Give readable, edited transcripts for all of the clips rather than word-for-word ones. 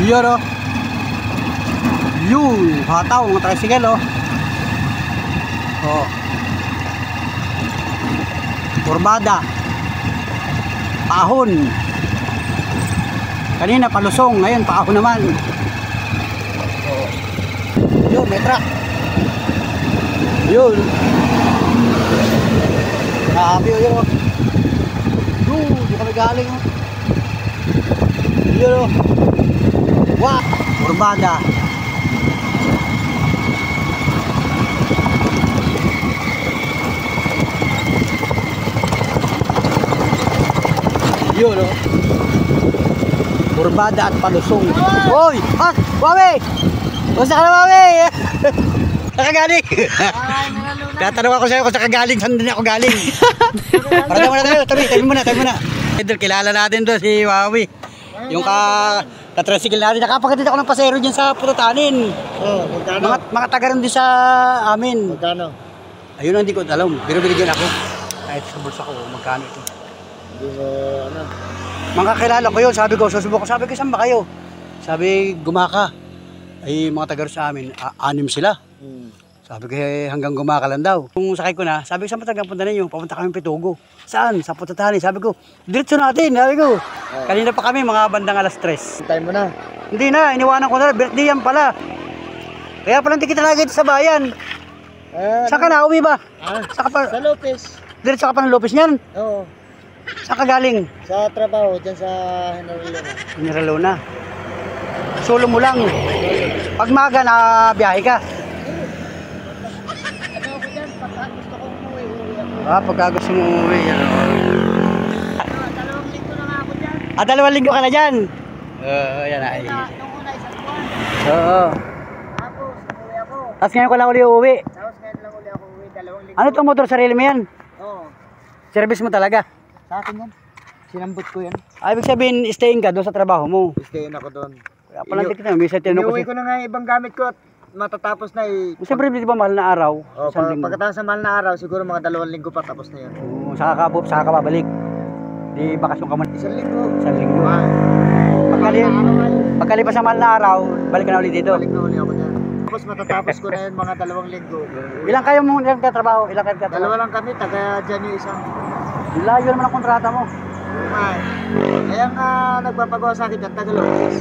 Yun o. Yun. Hataw mga tricycle o. O. Kurbada. Paahon. Kanina palusong, ngayon paahon naman. O. Yun, may truck. Yun. Grabe o yun o. Yun, di kami galing o. Yun o. Wow, kurbada. Yun o. Kurbada at palusong. Hoy! Ah! Wawi! Basta ka na, Wawi! Nakagaling! Tatanong ako sa'yo kung nakagaling. Saan din ako galing? Parada mo na tayo. Tabi mo na. Idol, kilala natin to si Wawi. Yung ka-tricycle natin. Nakapagatid ako ng pasero dyan sa Pututanin. Oh, magkano? Mga taga rin din sa amin. Magkano? Ayun ang hindi ko alam. Pero binigyan ako. Kahit sa bulsa ko, magkano ito. Hindi mo, ano? Mga kilala ko yun. Sabi ko, susubo ko. Sabi ko, saan ba kayo? Sabi, Gumaka. Ay, mga taga rin sa amin. 6 sila. Sabi ko, hanggang Gumaka lang daw. Kung sakay ko na, sabi ko, saan matagang punta ninyo? Papunta kami Pitugo. Saan? Sa Pututanin. Sabi ko, diretso natin. Sabi ko, kanina pa kami, mga bandang alas 3. Time mo na. Hindi na, iniwanan ko na. Birthday yan pala. Kaya palang tikita talaga ito sa bayan. Saan ka na? Uwi ba? Saan ka pa? Sa Lopez. Diretso ka pa ng Lopez niyan? Oo. Saan ka galing? Sa trabaho, dyan sa General Luna. Solo mo lang. Pag maga na biyahe ka. Ano ako dyan? Pagka gusto kong umuwi, uwi ako. Pagka gusto mo umuwi. Ano? 2 linggo na nga ako dyan. 2 linggo ka na dyan? Yan ay. Nung una, 1 buwan. Oo. Tapos, umuwi ako. Tapos ngayon ko lang uli uuwi. Tapos ngayon lang uli ako uwi, 2 linggo. Ano itong motor? Sarili mo yan? Oo. Service mo talaga? Sa akin yan. Sinambot ko yan. Ibig sabihin, staying ka doon sa trabaho mo. Stayin ako doon. Kaya palang tikita. May sa tinanong ko Inuwi ko na nga yung ibang gamit ko at matatapos na eh. Siyempre, di ba mahal na araw? Isang linggo. Pagkatapos sa mahal na araw, siguro mga 2 linggo pa tapos na yun. Saka ka babalik. Di bakasyon ka muna. 1 linggo. 1 linggo. Pagkalipas Pagkalipas sa mahal na araw, balik ka na ulit dito. balik na uli ako dyan. Tapos matatapos ko na yun mga 2 linggo. Ilang kayo mo ilang katrabaho? Ilang kayo katrabaho? 2 lang kami, taga dyan yung isang. Layo naman ang kontrata mo. Kaya nga nagpapagawa sa akin dyan, taga Lopez.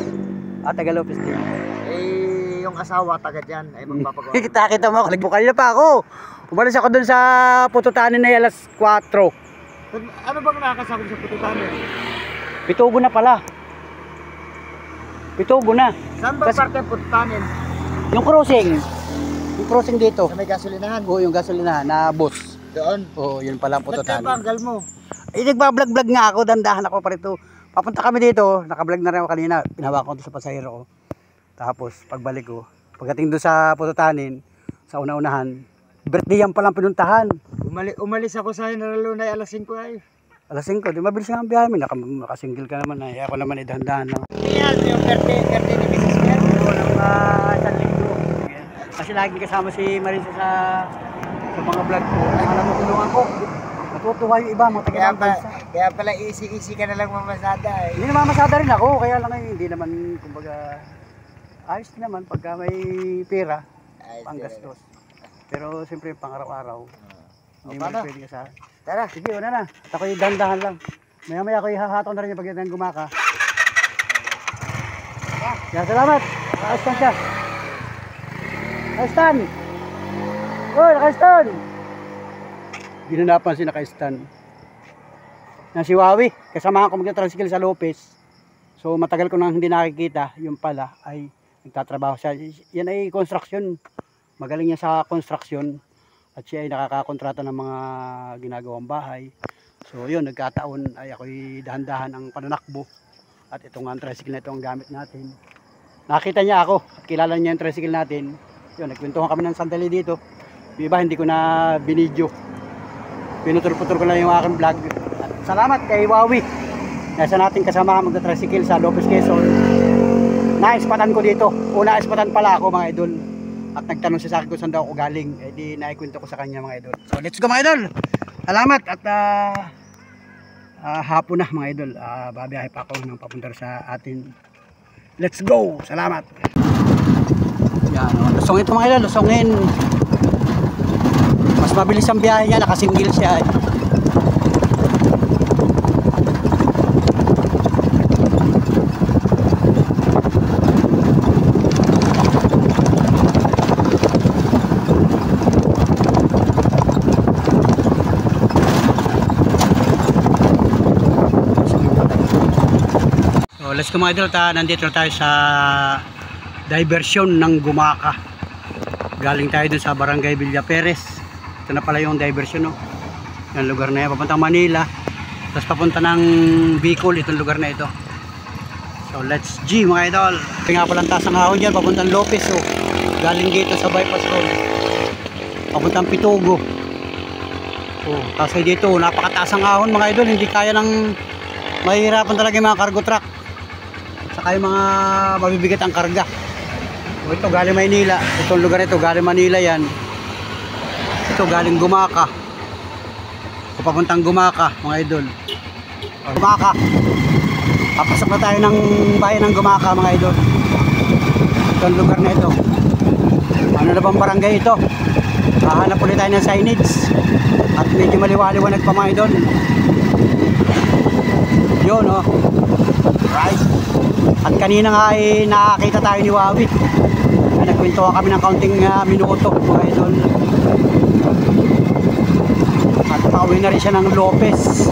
Taga Lopez din. Eh, yung asawa taga dyan ay magpapagawa. Kita mo, kaligbukan na pa ako. Umalis ako dun sa Pututanin na alas 4. Ano bang nakakasakot sa Pututanin? Pitugo na pala. Pitugo na. Saan ba parte ng Pututanin? Yung crossing. Yung crossing dito. Sa may gasolinahan? Oo, yung gasolinahan na bus. Doon? Oo, yun pala ang Pututanin. Nagtapanggal mo? Nagbablog-vlog nga ako, dandahan ako pa rito. Papunta kami dito, nakablog na rin ako kanina. Pinahawakan ko doon sa pasahero ko. Tapos, pagbalik ko, pagdating doon sa Pututanin, sa una-unahan, birthday yan palang pinuntahan. Umalis ako sa General Luna alas 5 ay. Alas 5, di mabilis nga ang biyahe mo. Nakasingle ka naman. Ako naman dahan-dahan. No? Yan, yung birthday ni Mrs. Mer. Walang isang linggo. Kasi lagi kasama si Marisa sa mga vlog ko. Alam mo, tulungan ko. Natutuwa yung iba, mga taga bansa. Kaya pala easy ka na lang mamasada eh. Hindi naman masada rin ako. Kaya lang hindi naman, kumbaga, ayos naman pagka may pera, panggastos. Pero siyempre pang-araw-araw. Hindi mo pwede ka sa... Tara. Sige, una na. At ako'y dahan-dahan lang. Maya-maya ako'y hahataw na rin yung pagdating Gumaka. Yan, salamat. Naka-stand siya. Naka-stand. Uy, naka-stand. Hindi na napansin naka-stand. Yan si Wawi. Kasamahan ko mag-tricycle sa Lopez. So matagal ko nang hindi nakikita. Yung pala ay nagtatrabaho siya. Yan ay construction. Magaling niya sa construction. At siya ay nakakakontrata ng mga ginagawang bahay. So yun, nagkataon ay ako'y dahan-dahan ang pananakbo. At itong tricycle na ito ang gamit natin. Nakita niya ako at kilala niya yung tricycle natin. Yun, nagkwentuhan kami ng sandali dito. Yung iba hindi ko na binidyo. Pinutur-putur ko lang yung aking vlog. At salamat kay Wawi. Nasa natin kasama magta-tricycle sa Lopez, Quezon. Naispatan ko dito. Una ispatan pala ako mga idol. At nagtanong siya sa akin kung saan daw ako galing. Eh di naikwento ko sa kanya mga idol. So let's go mga idol. Salamat at hapon na mga idol. Babiyahe pa ako ng papunta sa atin Let's go! Salamat! Yan, lusongin ito mga idol, lusongin. Mas mabilis ang biyahe niya, nakasinggil siya eh. So let's go mga idol, nandito tayo sa diversyon ng Gumaca. Galing tayo dun sa Barangay Villa Perez. Ito na pala yung diversyon, no? Yung lugar na yan, papuntang Manila. Tapos papunta ng Bicol, itong lugar na ito. So let's G mga idol. Ito nga palang taas ng ahon dyan, papuntang Lopez, oh. Galing dito sa bypass road, papuntang Pitugo. Oh, kasi dito napakataas ang ahon mga idol, hindi kaya ng, mahihirapan talaga yung mga cargo truck. Saka yung mga mabibigat ang karga. O ito galing Maynila, itong lugar ito galing Manila yan. Ito galing Gumaca. O papuntang Gumaca mga idol. O, Gumaca. Papasok na tayo ng bayan ng Gumaca mga idol. Itong lugar na ito. Ano na bang barangay ito? Hahanap ulit tayo ng signage. At medyo maliwaliwanag pa mga idol. Yun o. Right. At kanina nga ay nakakita tayo ni Wawi. Nagkwentuhan kami ng kaunting minuto mga idol. At pauwi na rin siya ng Lopez.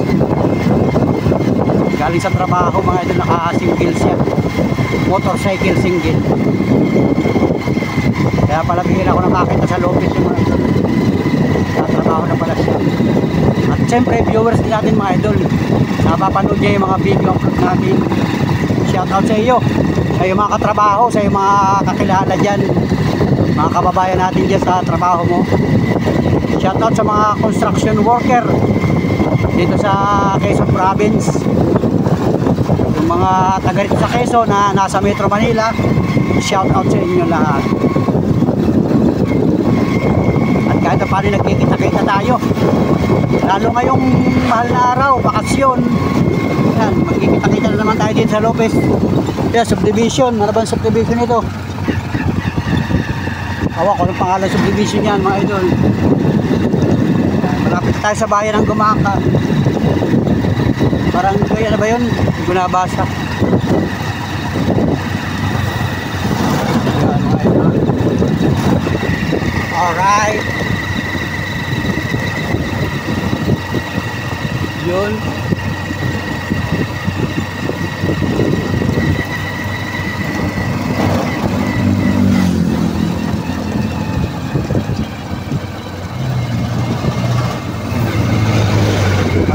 Galing sa trabaho mga idol, naka-single siya. Motorcycle single. Kaya pala bigyan ako nakakita sa Lopez yung mga idol. Trabaho na pala siya. At siyempre viewers din natin mga idol, napapanood niya yung mga video upload natin. Shout out sa iyo, sa iyo mga katrabaho, sa iyo mga kakilala dyan, mga kababayan natin dyan sa trabaho mo. Shout out sa mga construction worker dito sa Quezon Province, yung mga taga rito sa Quezon na nasa Metro Manila. Shout out sa inyo lahat. At kahit na paano nagkikita-kita tayo, lalo ngayong mahal na araw, bakasyon. Yan, magkikita-kita na naman tayo din sa Lopez. Kaya subdivision, ano ba ang subdivision ito? Awa ko ng pangalan subdivision yan mga idol. Malapit tayo sa bayan ng Gumaca. Barangay, ano ba yun? Hindi ko nabasa. Yan mga idol. Alright. Yun.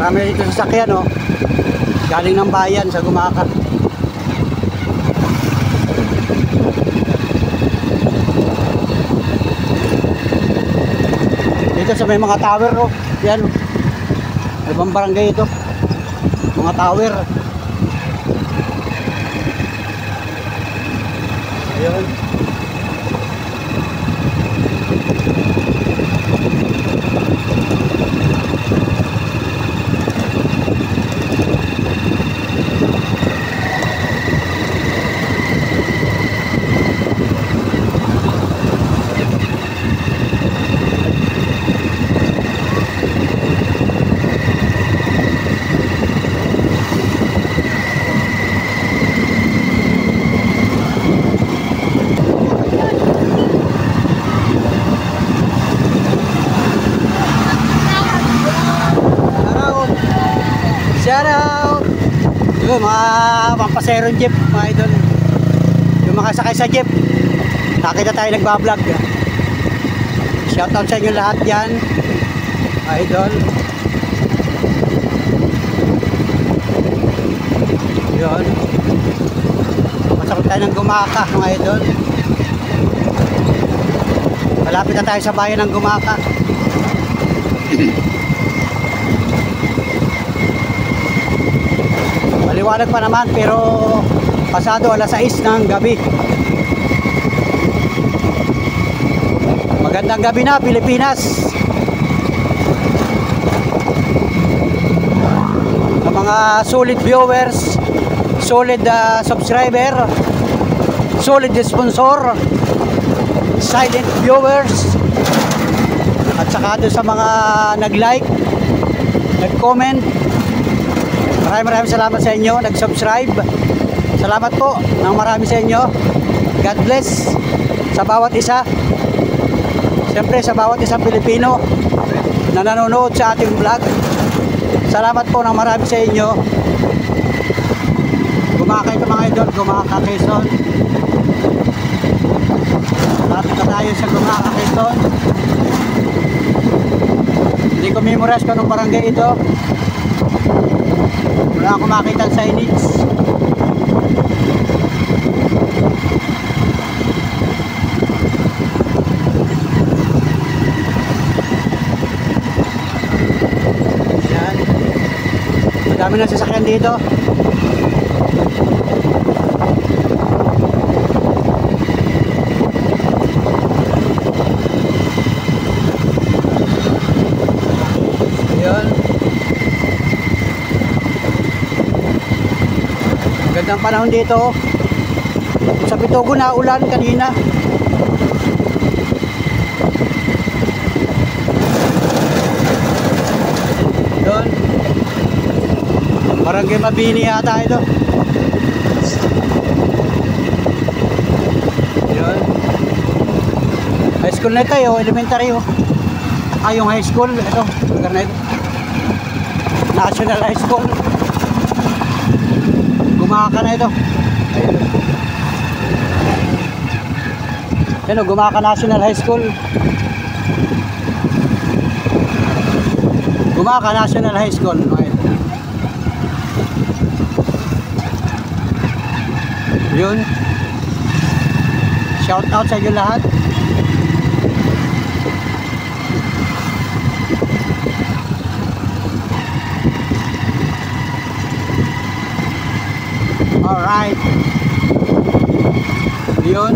Marami dito sa sakyan, oh. Galing ng bayan sa Gumaca. Dito sa may mga tower, oh. Yan. Ibang barangay ito. Mga tower. Ayun. Shout out! Yung mga pampaserong jeep, mga idol. Yung mga sakay sa jeep. Nakita tayo nagbablog. Shout out sa inyo lahat yan, mga idol. Yun. Pasakot tayo ng Gumaca, mga idol. Malapit na tayo sa bayan ng Gumaca. Maliwanag pa naman pero pasado alas 6 ng gabi. Magandang gabi na Pilipinas. Sa mga solid viewers, solid subscriber, solid sponsor, silent viewers, at saka doon sa mga nag-like, nag-comment. Maraming salamat sa inyo, nag-subscribe. Salamat po ng marami sa inyo. God bless sa bawat isa. Siyempre sa bawat isang Pilipino na nanonood sa ating vlog. Salamat po ng marami sa inyo. Gumakay ito mga idol, Gumaka Quezon. Lapit na tayo sa Gumaka Quezon. Hindi ko memorize kung anong barangay ito. Wala akong makita ang signage. Yan. Madami na sasakyan dito. Ayan. Gandang panahon dito. Sa Pitogo na ulan kanina. Doon. Barangay Mabini yata ito. Yun. High school na tayo, elementary oh. Yung high school, ito, lugar na ito. National High School. Gumaka na ito. Ayun o, Gumaka National High School. Gumaka National High School. Yun. Shout out sa inyo lahat. Alright. Yun.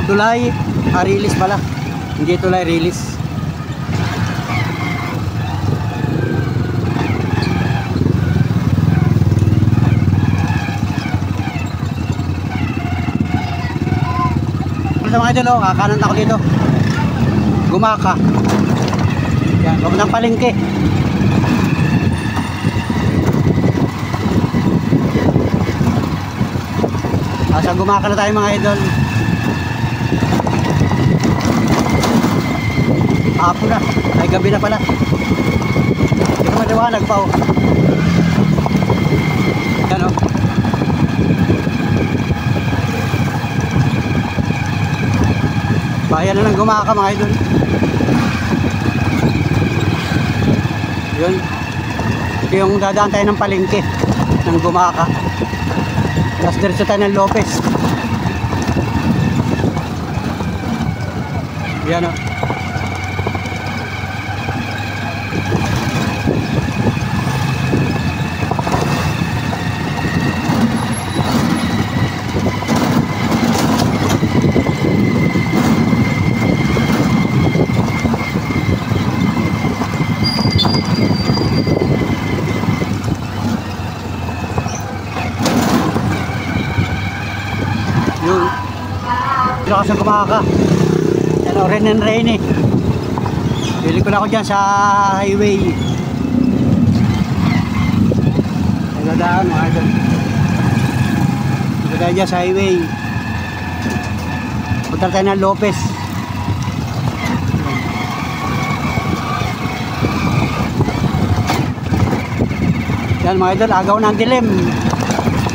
Tulay Arilis pala. Hindi Tulay Arilis. Sa mga idol, kanan ako dito. Gumaka. Yan, huwag ng palengke. Sa Gumaka na tayo mga idol. Hapon na, ay gabi na pala. Hindi ko maliwanag pa oh. Yan oh. Bayan na ng Gumaka mga idol. Yun. Ito yung dadaan tayo ng palengke ng Gumaka. Tapos diretso tayo ng Lopez. Yan o. Yun. Dito ako sa Gumaka. Yan o, rain and rainy. Bili ko na ako dyan sa highway. Nagdadaan mga idol. Dito tayo dyan sa highway. Punta tayo ng Lopez. Yan mga idol, agaw ng dilim.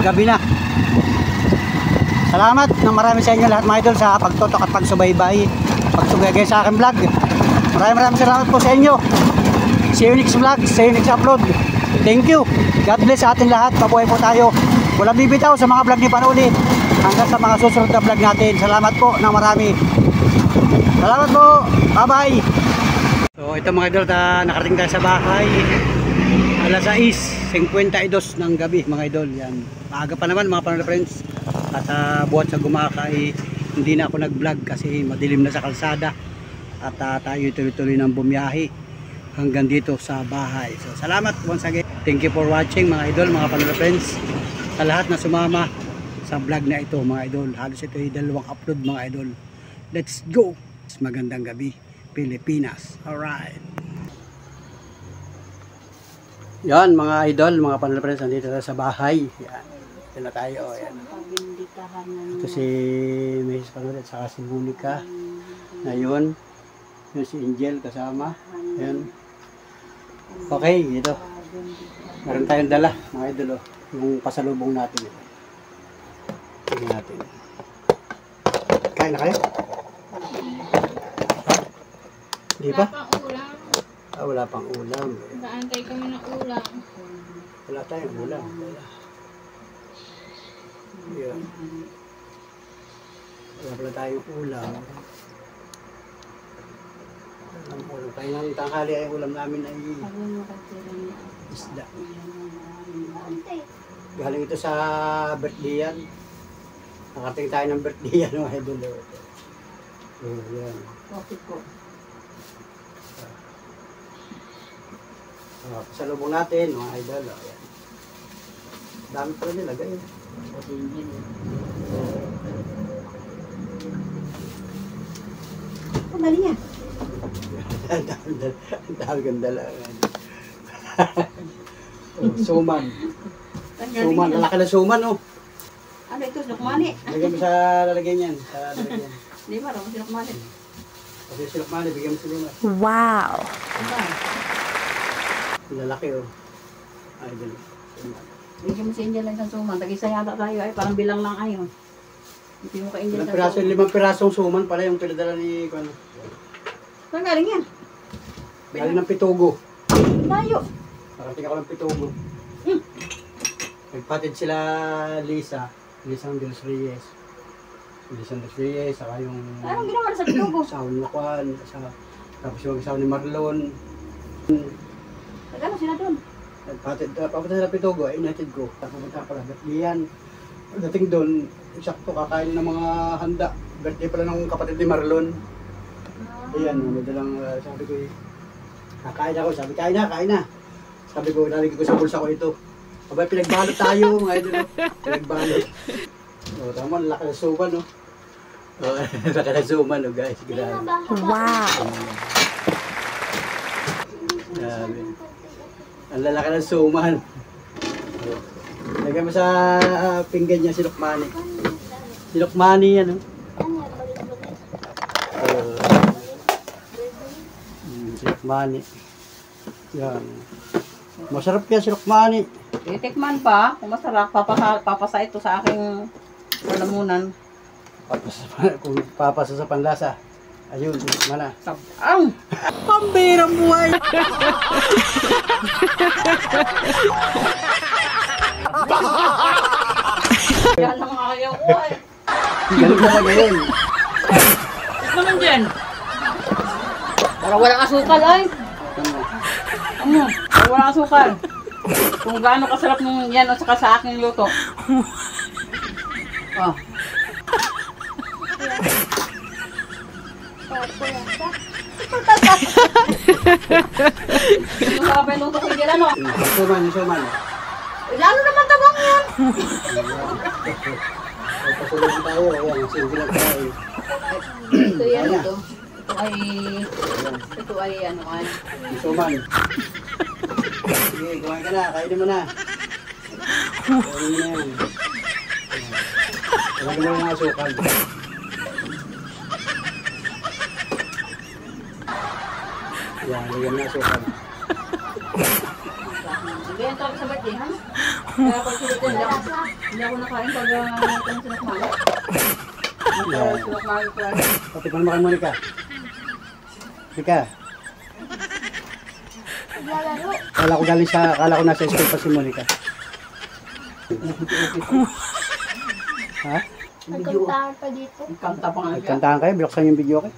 Gabi na. Salamat ng marami sa inyo lahat mga idol sa pagtutok at pagsubaybay, pagsubaybay sa aking vlog. Maraming salamat po sa inyo. See you next vlog, see you next upload. Thank you. God bless sa ating lahat. Mabuhay po tayo. Walang bibitaw sa mga vlog ni Panuli. Hanggang sa mga susunod na vlog natin. Salamat po ng marami. Salamat po. Bye bye. So ito mga idol, nakarating tayo sa bahay. Alas 6:52 ng gabi mga idol. Yan. Maaga pa naman mga Panuli friends. At buhat sa Gumaka hindi na ako nag vlog kasi madilim na sa kalsada. At tayo tuloy-tuloy ng bumiyahe. hanggang dito sa bahay. So salamat once again. Thank you for watching mga idol, mga Panalo Friends. Sa lahat na sumama sa vlog na ito mga idol. Halos ito ay 2 upload mga idol. Let's go! Magandang gabi, Pilipinas. Alright. Yan mga idol, mga Panalo Friends, nandito na sa bahay. Yan. Ito na tayo. Yan. Ito si Mrs. Panalo at saka si Monica. Ngayon, yun si Angel kasama. Yan. Okay, ito. Meron tayong dala, mga idol. Oh. Yung pasalubong natin. Tingnan natin. Kain na kayo? Hindi pa? Wala pang ulam. Wala pang ulam. Naantay kami ng ulam. Wala tayong ulam. Yan. Wala pala tayong ulam. Ang ulam. Kaya ng tanghali ay ulam namin ay isda. Galing ito sa birthday yan. Nakating tayo ng birthday yan mga idol. Yan. Okay po. Pasalubong natin mga idol. Yan. Dami pala nilagay. Dali yan. Ang dami kang dala. Suman. Suman. Lalaki na suman oh. Ano ito? Sinukmani. Bigyan mo sa lalagyan yan. Sa lalagyan. Di ba? Sinukmani. Kasi silokmani, bigyan mo sa lima. Wow! Lalaki oh. Idol. Bigyan mo si Angel lang isang suman. Tag-isa yata tayo ay parang bilang lang ayon. Hindi mo ka Angel Ilang piraso, 5 pirasong suman pala yung pinadala ni Kuan. Saan galing yan? Galing ng Pitugo. Tayo. Nakating ako ng Pitugo. Nagpatid sila Lisa ng Del Reyes. Lisa Del Reyes, saka yung Anong ginawa na sa Pitugo? asawa ni Juan, tapos yung asawa ni Marlon. Nagano sila doon? Papunta sila Pitugo, ay inatid ko. Pupunta pala, birthday. Dating doon, eksakto kakain ng mga handa. Birthday pala ng kapatid ni Marlon. Ayan, may dalang sabi ko kakain ako, sabi kain na. Sabi ko, nalagay ko sa bulsa ko ito. Abay, pinagbalot tayo mga idol. Pinagbalot. Tama, laki na suman no. Laki na suman no guys. Grabe. Wow! Grabe. Ang lalaki ng suman. Lagay mo sa pinggan niya si Lukmani. Si Lukmani yan no. Si Lukmani. Yan. Masarap kaya si Lukmani. Titikman pa. Kung masarap, papasa ito sa aking lalamunan. Kung papasa sa panlasa. Ayun, tikman na. Ang! Pambirang buhay! Yan ang ayaw ko eh. Ganun talaga yun. Naman dyan. Para walang asukal ay. Ano? Para walang asukal. Kung gaano kasarap nung yan o saka sa aking luto. Oh. Masarap yung luto ko dyan ano? Suman. Lalo naman tabang yan. Pasulog tayo. Ayan, singilan tayo. Ito yan ito. Ito ay ano ay. Suman. Sige, kumain ka na. Kainin mo na. Kainin mo na yan. Kainin mo na yung asukal. Yan, lagyan mo na asukal. Ganyan tayo sa birthday, ha? Kaya pag sila ko, hindi ako nakain pag sinakmano. Sinakmano ko ay. Patikman mo kay Monica. Monica. Kala ko nasa school pa si Monica. Ha? Nagkantahan pa dito. Kanta pa nga siya. Nagkantahan kayo? Binuksan yung video ko?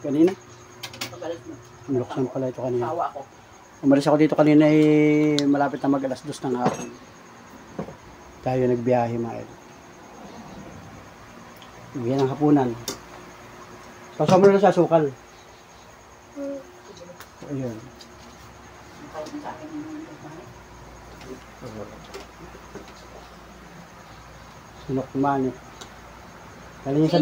Kanina? Pagalit mo. Binuksan pala ito kanina. Tawa ko. Umalis ako dito kanina malapit na mag-alas 2 ng hapon. Tayo nagbiyahe mga idol. Bigyan ng hapunan. Pasok mo na sa asukal. Ayun. Sinok mani. Kali sa